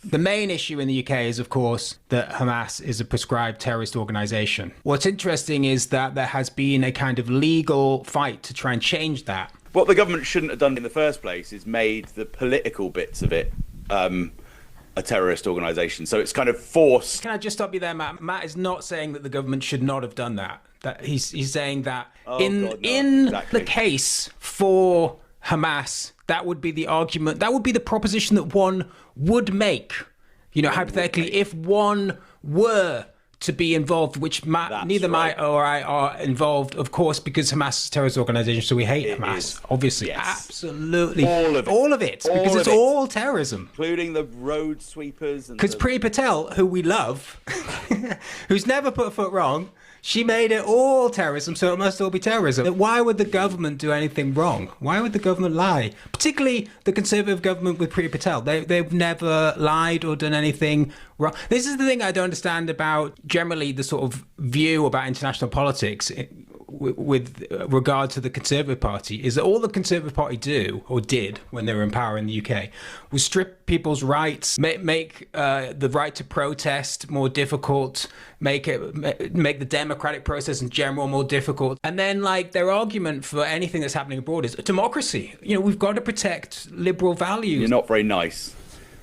The main issue in the UK is, of course, that Hamas is a prescribed terrorist organization. What's interesting is that there has been a kind of legal fight to try and change that. What the government shouldn't have done in the first place is made the political bits of it a terrorist organisation. So it's kind of forced. Can I just stop you there, Matt? Matt is not saying that the government should not have done that. That he's saying that the case for Hamas, that would be the argument, that would be the proposition that one would make, hypothetically, if one were to be involved, which neither Matt or I are involved, of course, because Hamas is a terrorist organisation, so we hate Hamas, obviously. Yes. Absolutely. All of it, because it's all terrorism. Including the road sweepers. Because Priti Patel, who we love, who's never put a foot wrong, she made it all terrorism, so it must all be terrorism. Why would the government do anything wrong? Why would the government lie? Particularly the Conservative government with Priti Patel. They've never lied or done anything wrong. This is the thing I don't understand about generally the sort of view about international politics with regard to the Conservative Party, is that all the Conservative Party do, or did when they were in power in the UK, was strip people's rights, make the right to protest more difficult, make the democratic process in general more difficult. And then, their argument for anything that's happening abroad is democracy. We've got to protect liberal values. You're not very nice.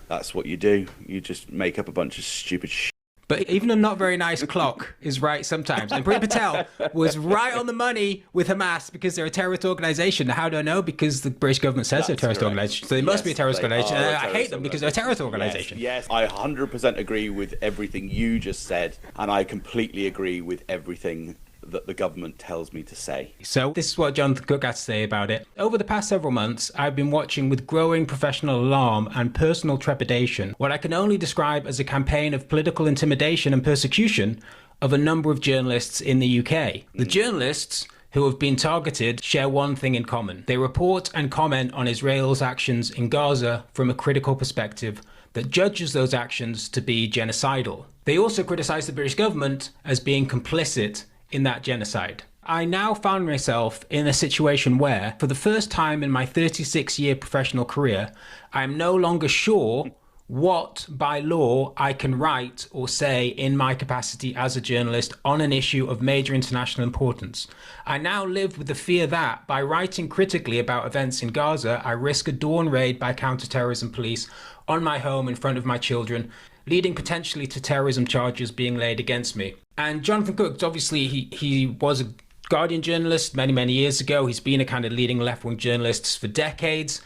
That's what you do. You just make up a bunch of stupid shit. But even a not very nice clock is right sometimes. And Priti Patel was right on the money with Hamas because they're a terrorist organisation. How do I know? Because the British government says they're a terrorist organisation. So they must be a terrorist organisation. And I hate them because they're a terrorist organisation. Yes, I 100% agree with everything you just said. And I completely agree with everything that the government tells me to say. So this is what Jonathan Cook had to say about it. Over the past several months, I've been watching with growing professional alarm and personal trepidation what I can only describe as a campaign of political intimidation and persecution of a number of journalists in the UK. The journalists who have been targeted share one thing in common. They report and comment on Israel's actions in Gaza from a critical perspective that judges those actions to be genocidal. They also criticise the British government as being complicit in that genocide. I now found myself in a situation where, for the first time in my 36-year professional career, I am no longer sure what, by law, I can write or say in my capacity as a journalist on an issue of major international importance. I now live with the fear that, by writing critically about events in Gaza, I risk a dawn raid by counter-terrorism police on my home in front of my children, leading potentially to terrorism charges being laid against me. And Jonathan Cook, obviously, he was a Guardian journalist many years ago. He's been a kind of leading left-wing journalist for decades.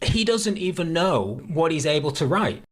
He doesn't even know what he's able to write.